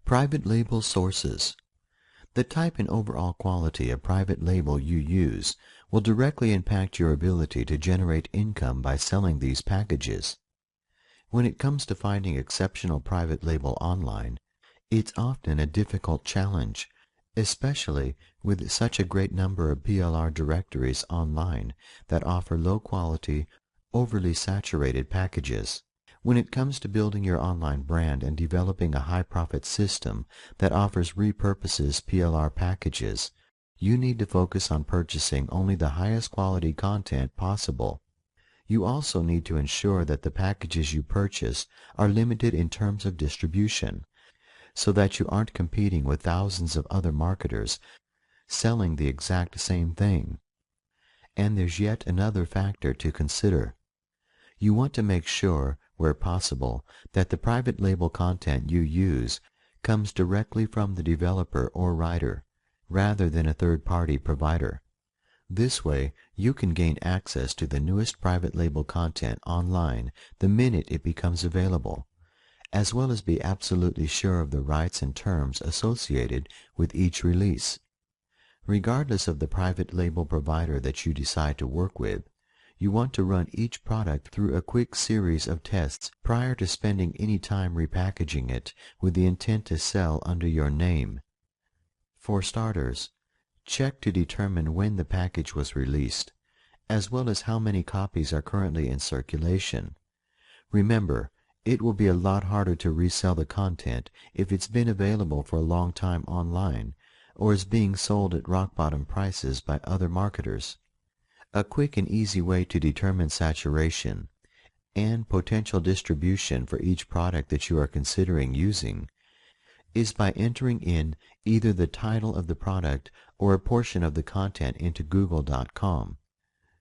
Private label sources. The type and overall quality of private label you use will directly impact your ability to generate income by selling these packages. When it comes to finding exceptional private label online, it's often a difficult challenge, especially with such a great number of PLR directories online that offer low-quality, overly saturated packages. When it comes to building your online brand and developing a high-profit system that offers repurposes PLR packages, you need to focus on purchasing only the highest quality content possible. You also need to ensure that the packages you purchase are limited in terms of distribution, so that you aren't competing with thousands of other marketers selling the exact same thing. And there's yet another factor to consider. You want to make sure, where possible, that the private label content you use comes directly from the developer or writer, rather than a third-party provider. This way, you can gain access to the newest private label content online the minute it becomes available, as well as be absolutely sure of the rights and terms associated with each release. Regardless of the private label provider that you decide to work with, you want to run each product through a quick series of tests prior to spending any time repackaging it with the intent to sell under your name. For starters, check to determine when the package was released, as well as how many copies are currently in circulation. Remember, it will be a lot harder to resell the content if it's been available for a long time online or is being sold at rock-bottom prices by other marketers. A quick and easy way to determine saturation and potential distribution for each product that you are considering using is by entering in either the title of the product or a portion of the content into Google.com.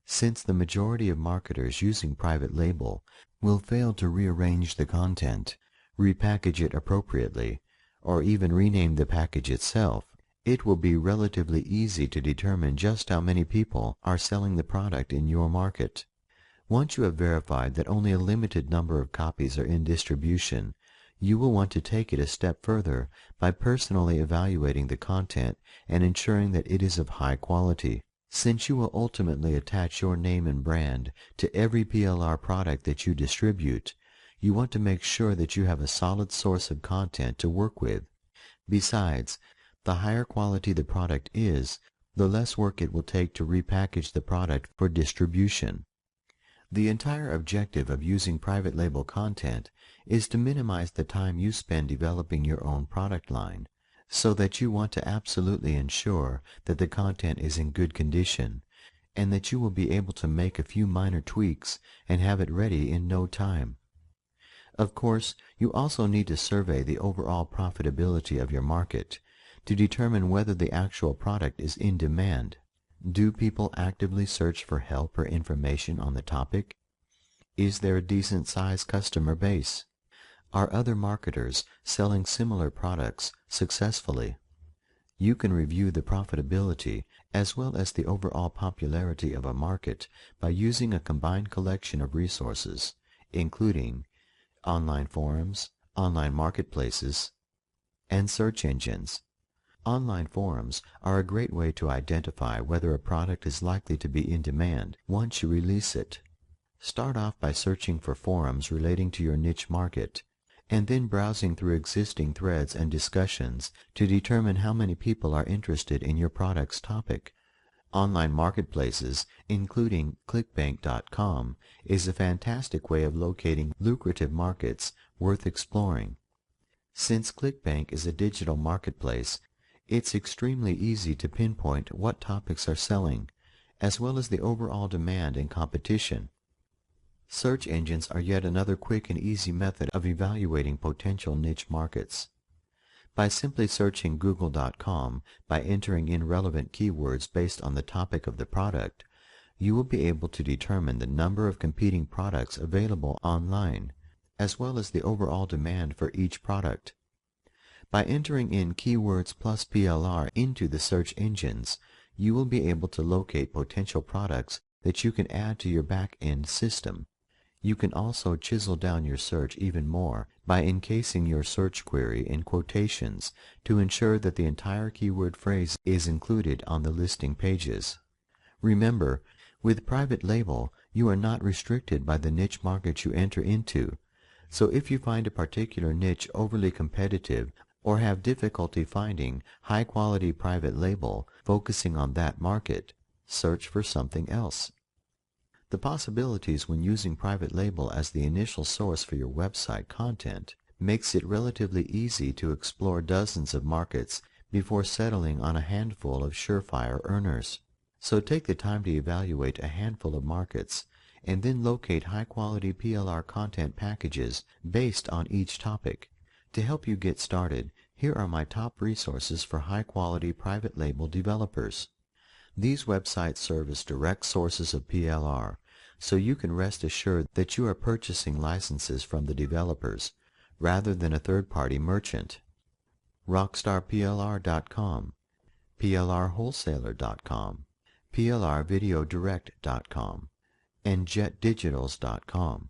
Since the majority of marketers using private label will fail to rearrange the content, repackage it appropriately, or even rename the package itself, it will be relatively easy to determine just how many people are selling the product in your market. Once you have verified that only a limited number of copies are in distribution, you will want to take it a step further by personally evaluating the content and ensuring that it is of high quality. Since you will ultimately attach your name and brand to every PLR product that you distribute, you want to make sure that you have a solid source of content to work with. Besides, the higher quality the product is, the less work it will take to repackage the product for distribution. The entire objective of using private label content is to minimize the time you spend developing your own product line, so that you want to absolutely ensure that the content is in good condition, and that you will be able to make a few minor tweaks and have it ready in no time. Of course, you also need to survey the overall profitability of your market to determine whether the actual product is in demand. Do people actively search for help or information on the topic? Is there a decent-sized customer base? Are other marketers selling similar products successfully? You can review the profitability as well as the overall popularity of a market by using a combined collection of resources, including online forums, online marketplaces, and search engines. Online forums are a great way to identify whether a product is likely to be in demand once you release it. Start off by searching for forums relating to your niche market, and then browsing through existing threads and discussions to determine how many people are interested in your product's topic. Online marketplaces, including ClickBank.com, is a fantastic way of locating lucrative markets worth exploring. Since ClickBank is a digital marketplace, it's extremely easy to pinpoint what topics are selling, as well as the overall demand and competition. Search engines are yet another quick and easy method of evaluating potential niche markets. By simply searching Google.com by entering in relevant keywords based on the topic of the product, you will be able to determine the number of competing products available online, as well as the overall demand for each product. By entering in keywords plus PLR into the search engines, you will be able to locate potential products that you can add to your back-end system. You can also chisel down your search even more by encasing your search query in quotations to ensure that the entire keyword phrase is included on the listing pages. Remember, with private label, you are not restricted by the niche market you enter into, so if you find a particular niche overly competitive or have difficulty finding high-quality private label focusing on that market, search for something else. The possibilities when using private label as the initial source for your website content makes it relatively easy to explore dozens of markets before settling on a handful of surefire earners. So take the time to evaluate a handful of markets and then locate high-quality PLR content packages based on each topic. To help you get started, here are my top resources for high-quality private label developers. These websites serve as direct sources of PLR, so you can rest assured that you are purchasing licenses from the developers, rather than a third-party merchant. RockstarPLR.com, PLRWholesaler.com, PLRVideoDirect.com, and JetDigitals.com.